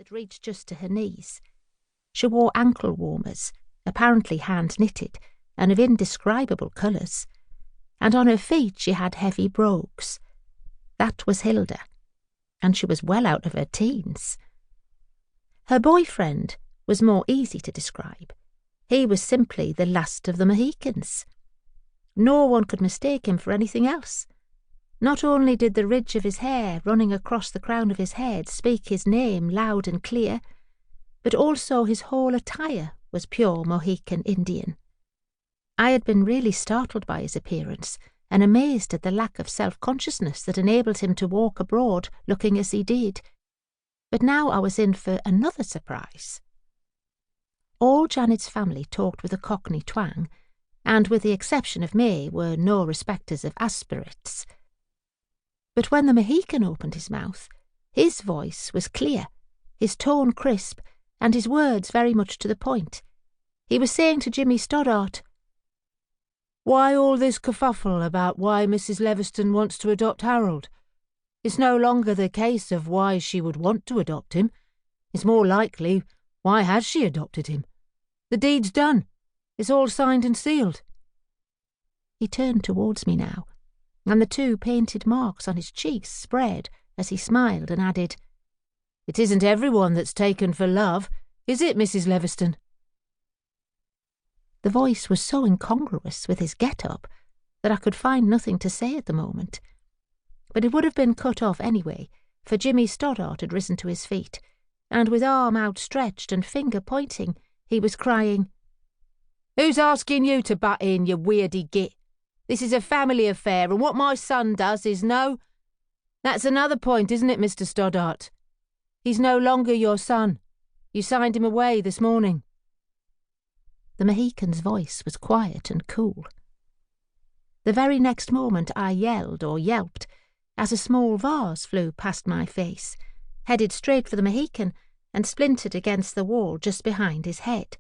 that reached just to her knees. She wore ankle warmers, apparently hand-knitted, and of indescribable colours, and on her feet she had heavy brogues. That was Hilda, and she was well out of her teens. Her boyfriend was more easy to describe. He was simply the last of the Mohicans. No one could mistake him for anything else. Not only did the ridge of his hair running across the crown of his head speak his name loud and clear, but also his whole attire was pure Mohican Indian. I had been really startled by his appearance and amazed at the lack of self-consciousness that enabled him to walk abroad looking as he did. But now I was in for another surprise. All Janet's family talked with a cockney twang, and with the exception of May were no respecters of aspirates. But when the Mohican opened his mouth, his voice was clear, his tone crisp, and his words very much to the point. He was saying to Jimmy Stoddart, "Why all this kerfuffle about why Mrs. Leviston wants to adopt Harold? It's no longer the case of why she would want to adopt him. It's more likely, why has she adopted him? The deed's done. It's all signed and sealed." He turned towards me now, and the two painted marks on his cheeks spread as he smiled and added, "It isn't everyone that's taken for love, is it, Mrs. Leviston?" The voice was so incongruous with his get-up that I could find nothing to say at the moment. But it would have been cut off anyway, for Jimmy Stoddart had risen to his feet, and with arm outstretched and finger pointing, he was crying, "Who's asking you to butt in, you weirdy git? This is a family affair, and what my son does is no—" "That's another point, isn't it, Mr. Stoddart? He's no longer your son. You signed him away this morning." The Mohican's voice was quiet and cool. The very next moment I yelled or yelped as a small vase flew past my face, headed straight for the Mohican, and splintered against the wall just behind his head.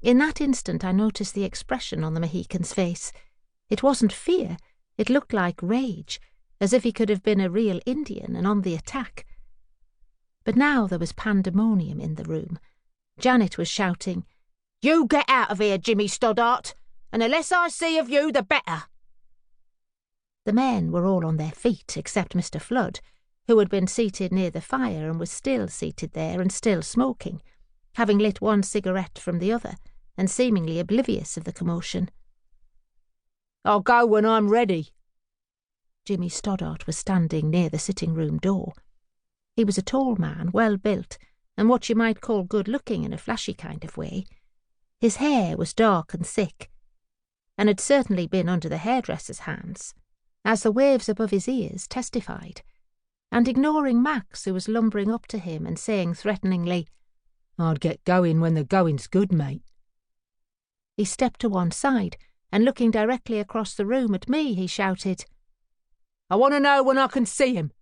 In that instant I noticed the expression on the Mohican's face. It wasn't fear, it looked like rage, as if he could have been a real Indian and on the attack. But now there was pandemonium in the room. Janet was shouting, "You get out of here, Jimmy Stoddart, and the less I see of you, the better." The men were all on their feet except Mr. Flood, who had been seated near the fire and was still seated there and still smoking, having lit one cigarette from the other and seemingly oblivious of the commotion. "I'll go when I'm ready." Jimmy Stoddart was standing near the sitting-room door. He was a tall man, well-built, and what you might call good-looking in a flashy kind of way. His hair was dark and thick, and had certainly been under the hairdresser's hands, as the waves above his ears testified, and ignoring Max, who was lumbering up to him and saying threateningly, "I'd get going when the going's good, mate." He stepped to one side, and looking directly across the room at me, he shouted, "I want to know when I can see him."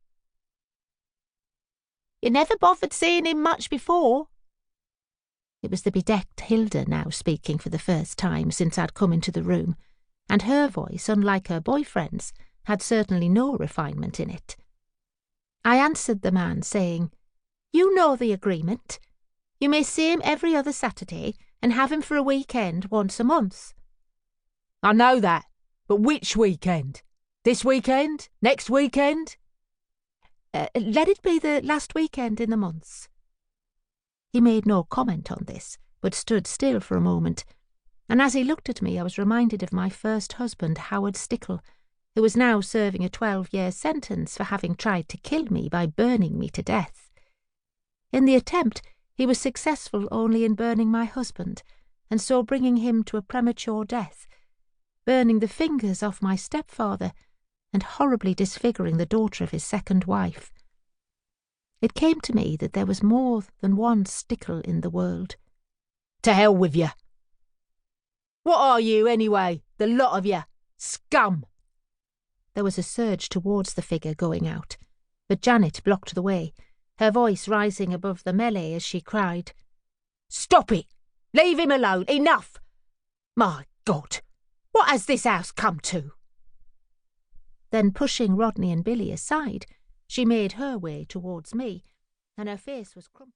"You never bothered seeing him much before." It was the bedecked Hilda now speaking for the first time since I'd come into the room, and her voice, unlike her boyfriend's, had certainly no refinement in it. I answered the man, saying, "You know the agreement. You may see him every other Saturday and have him for a weekend once a month." "I know that, but which weekend? This weekend? Next weekend?" Let it be the last weekend in the months." He made no comment on this, but stood still for a moment, and as he looked at me I was reminded of my first husband, Howard Stickle, who was now serving a 12-year sentence for having tried to kill me by burning me to death. In the attempt, he was successful only in burning my husband, and so bringing him to a premature death, burning the fingers off my stepfather, and horribly disfiguring the daughter of his second wife. It came to me that there was more than one Stickle in the world. "To hell with you! What are you, anyway, the lot of you? Scum!" There was a surge towards the figure going out, but Janet blocked the way, her voice rising above the melee as she cried, "Stop it! Leave him alone! Enough! My God! What has this house come to?" Then pushing Rodney and Billy aside, she made her way towards me, and her face was crumpled.